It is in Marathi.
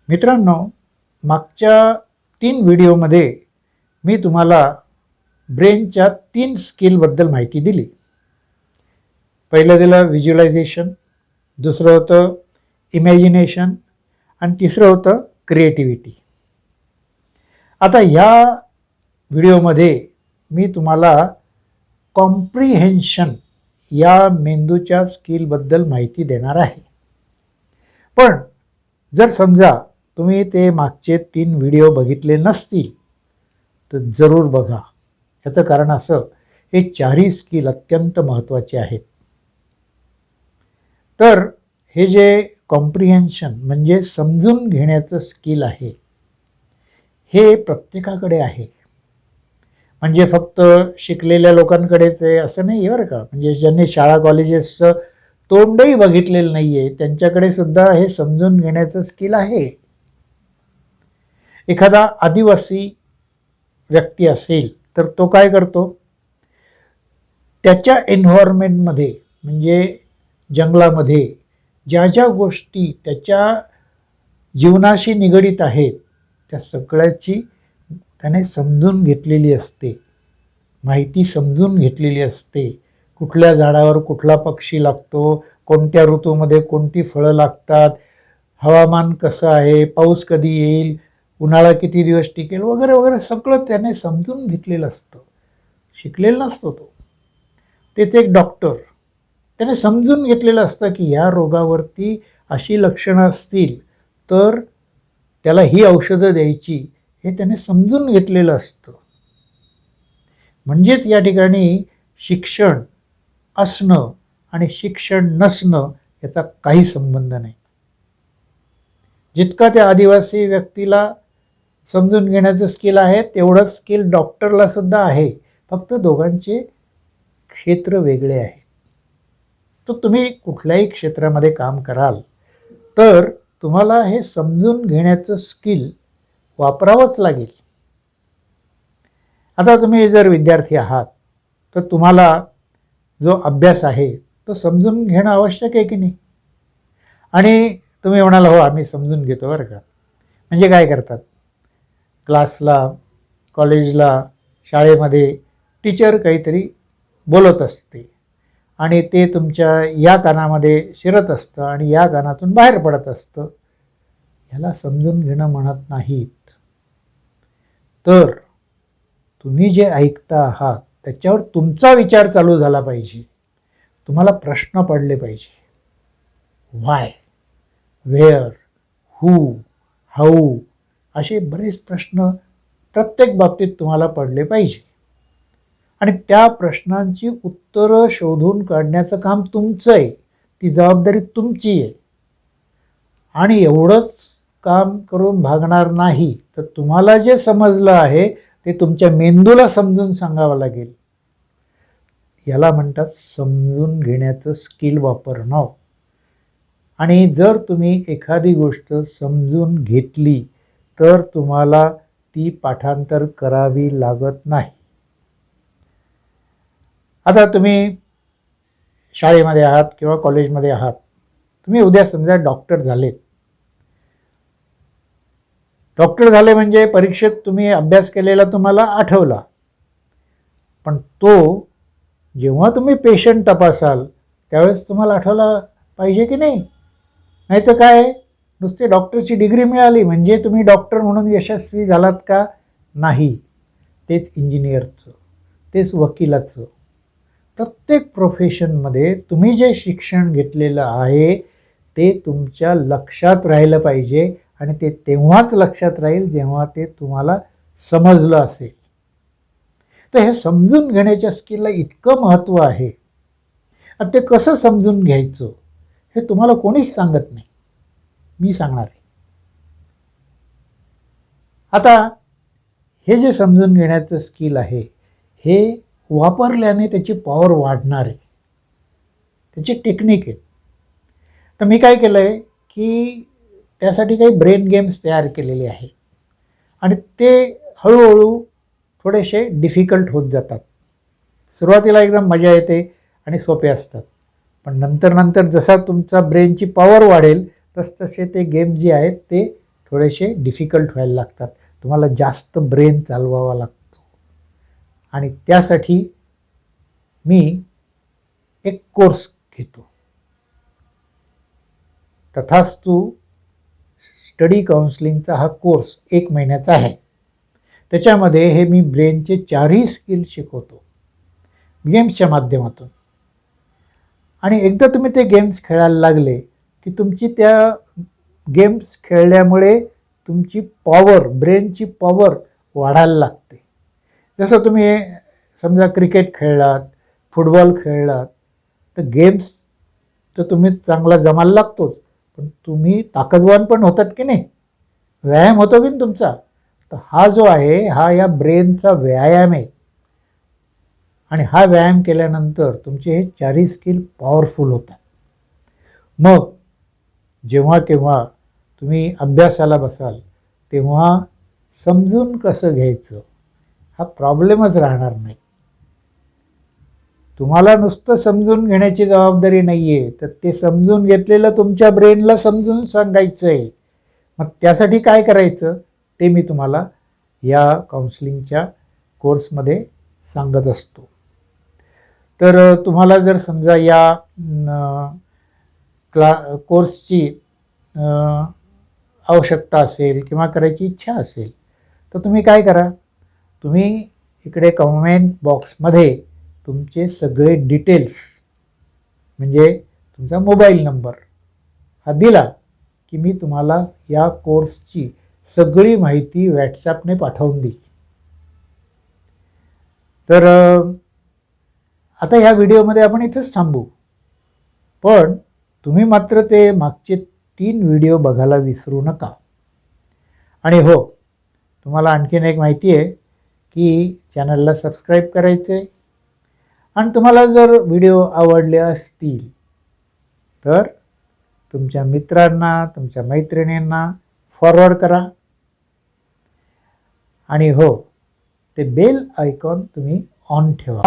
मित्रांनो, मागच्या 3 व्हिडिओमध्ये मी तुम्हाला ब्रेनच्या 3 स्किलबद्दल माहिती दिली. पहिलं दिलं व्हिज्युअलायझेशन, दुसरं होतं इमॅजिनेशन आणि तिसरं होतं क्रिएटिव्हिटी. आता ह्या व्हिडिओमध्ये मी तुम्हाला कॉम्प्रिहेन्शन या मेंदूच्या स्किलबद्दल माहिती देणार आहे. पण जर समजा तुम्ही ते मागचे 3 व्हिडिओ बघितले नसतील तर जरूर बघा. याचं कारण असं, हे चारही स्किल अत्यंत महत्त्वाचे आहेत. तर हे जे कॉम्प्रिहेन्शन म्हणजे समजून घेण्याचं स्किल आहे, हे प्रत्येकाकडे आहे. म्हणजे फक्त शिकलेल्या लोकांकडेच आहे असं नाही बरं का. म्हणजे ज्यांनी शाळा कॉलेजेसचं तोंडही बघितलेलं नाही आहे त्यांच्याकडे सुद्धा हे समजून घेण्याचं स्किल आहे. एखादा आदिवासी व्यक्ती असेल तर तो काय करतो, त्याच्या एन्व्हायरमेंटमध्ये म्हणजे जंगलामध्ये ज्या ज्या गोष्टी त्याच्या जीवनाशी निगडीत आहेत त्या सगळ्याची त्याने समजून घेतलेली असते, माहिती समजून घेतलेली असते. कुठल्या झाडावर कुठला पक्षी लागतो, कोणत्या ऋतूमध्ये कोणती फळं लागतात, हवामान कसं आहे, पाऊस कधी येईल, उन्हाळा किती दिवस टिकेल वगैरे वगैरे सगळं त्याने समजून घेतलेलं असतं. शिकलेला नसतो तो. तेच एक डॉक्टर, त्याने समजून घेतलेलं असतं की ह्या रोगावरती अशी लक्षणं असतील तर त्याला ही औषधं द्यायची, हे त्याने समजून घेतलेलं असतं. म्हणजेच या ठिकाणी शिक्षण असणं आणि शिक्षण नसणं याचा काही संबंध नाही. जितका त्या आदिवासी व्यक्तीला समजून घेण्याचं स्किल आहे तेवढंच स्किल डॉक्टरला सुद्धा आहे, फक्त दोघांचे क्षेत्र वेगळे आहेत. तर तुम्ही कुठल्याही क्षेत्रामध्ये काम कराल तर तुम्हाला हे समजून घेण्याचं स्किल वापरावंच लागेल. आता तुम्ही जर विद्यार्थी आहात तर तुम्हाला जो अभ्यास आहे तो समजून घेणं आवश्यक आहे की नाही. आणि तुम्ही म्हणाल हो आम्ही समजून घेतो बरं का. म्हणजे काय करतात, क्लासला, कॉलेजला, शाळेमध्ये टीचर काहीतरी बोलत असते आणि ते तुमच्या या कानामध्ये शिरत असतं आणि या कानातून बाहेर पडत असतं. ह्याला समजून घेणं म्हणत नाहीत. तर तुम्ही जे ऐकता आहात त्याच्यावर तुमचा विचार चालू झाला पाहिजे. तुम्हाला प्रश्न पडले पाहिजे. व्हाय, वेअर, हू, हाऊ असे बरेच प्रश्न प्रत्येक बाबतीत तुम्हाला पडले पाहिजे. आणि त्या प्रश्नांची उत्तरं शोधून काढण्याचं काम तुमचं आहे, ती जबाबदारी तुमची आहे. आणि एवढंच काम करून भागणार नाही तर तुम्हाला जे समजलं आहे ते तुमच्या मेंदूला समजून सांगावं लागेल. याला म्हणतात समजून घेण्याचं स्किल वापरणं. आणि जर तुम्ही एखादी गोष्ट समजून घेतली तर तुम्हाला ती पाठांतर करावी लागत नाही. आता तुम्ही शाळेमध्ये आहात किंवा कॉलेजमध्ये आहात, तुम्ही उद्या समजा डॉक्टर झालेत. डॉक्टर झाले म्हणजे परीक्षेत तुम्ही अभ्यास केलेला तुम्हाला आठवला, पण तो जेव्हा तुम्ही पेशंट तपासाल त्यावेळेस तुम्हाला आठवला पाहिजे की नाही. नाही तर काय, नुसते डॉक्टरची डिग्री मिळाली म्हणजे तुम्ही डॉक्टर म्हणून यशस्वी झालात का? नाही. तेच इंजिनियरचं, तेच वकिलाचं, प्रत्येक प्रोफेशनमध्ये तुम्ही जे शिक्षण घेतलेलं आहे ते तुमच्या लक्षात राहिलं पाहिजे. आणि ते तेव्हाच लक्षात राहील जेव्हा ते तुम्हाला समजलं असेल. तर हे समजून घेण्याच्या स्किलला इतकं महत्त्व आहे. आणि ते कसं समजून घ्यायचं हे तुम्हाला कोणीच सांगत नाही, मी सांगणार आहे. आता हे जे समजून घेण्याचं स्किल आहे हे वापरल्याने त्याची पॉवर वाढणार आहे. त्याची टेक्निक आहे. तर मी काय केलं आहे की त्यासाठी काही ब्रेन गेम्स तयार केलेले आहे आणि ते हळूहळू थोडेसे डिफिकल्ट होत जातात. सुरुवातीला एकदम मजा येते आणि सोपे असतात, पण नंतर नंतर जसा तुमचा ब्रेनची पॉवर वाढेल तसतसे ते गेम जे आहेत ते थोडेसे डिफिकल्ट व्हायला लागतात. तुम्हाला जास्त ब्रेन चालवावा लागतो आणि त्यासाठी मी एक कोर्स घेतो. तथास्तु स्टडी काउन्सिलिंगचा हा कोर्स 1 महिन्याचा आहे. त्याच्यामध्ये हे मी ब्रेनचे 4ही स्किल शिकवतो गेम्सच्या माध्यमातून. आणि एकदा तुम्ही ते गेम्स खेळायला लागले की तुमची त्या गेम्स खेळल्यामुळे तुमची पॉवर, ब्रेनची पॉवर वाढायला लागते. जसं तुम्ही समजा क्रिकेट खेळलात, फुटबॉल खेळलात, तर गेम्स तर तुम्ही चांगला जमायला लागतोच, पण तुम्ही ताकदवान पण होतात की नाही, व्यायाम होतो की नाही तुमचा. तर हा जो आहे हा या ब्रेनचा व्यायाम आहे. आणि हा व्यायाम केल्यानंतर तुमचे हे 4ही स्किल पॉवरफुल होतात. मग जेव्हा केव्हा तुम्ही अभ्यासाला बसाल तेव्हा समजून कसं घ्यायचं हा प्रॉब्लेमच राहणार नाही. तुम्हाला नुसतं समजून घेण्याची जबाबदारी नाही आहे, तर ते समजून घेतलेलं तुमच्या ब्रेनला समजून सांगायचं आहे. मग त्यासाठी काय करायचं ते मी तुम्हाला या काउन्सिलिंगच्या कोर्समध्ये सांगत असतो. तर तुम्हाला जर समजा या कोर्सची आवश्यकता असेल किंवा करायची इच्छा असेल तर तुम्ही काय करा, तुम्ही इकडे कमेंट बॉक्समध्ये तुमचे सगळे डिटेल्स म्हणजे तुमचा मोबाईल नंबर हा दिला की मी तुम्हाला या कोर्सची सगळी माहिती व्हॉट्सॲपने पाठवून देईल. तर आता ह्या व्हिडिओमध्ये आपण इथंच थांबू, पण तुम्ही मात्र ते मागचे 3 व्हिडिओ बघायला विसरू नका. आणि हो, तुम्हाला आणखीन एक माहिती आहे की चॅनलला सबस्क्राईब करायचं आहे. आणि तुम्हाला जर व्हिडिओ आवडले असतील तर तुमच्या मित्रांना, तुमच्या मैत्रिणींना फॉरवर्ड करा. आणि हो, ते बेल आयकॉन तुम्ही ऑन ठेवा.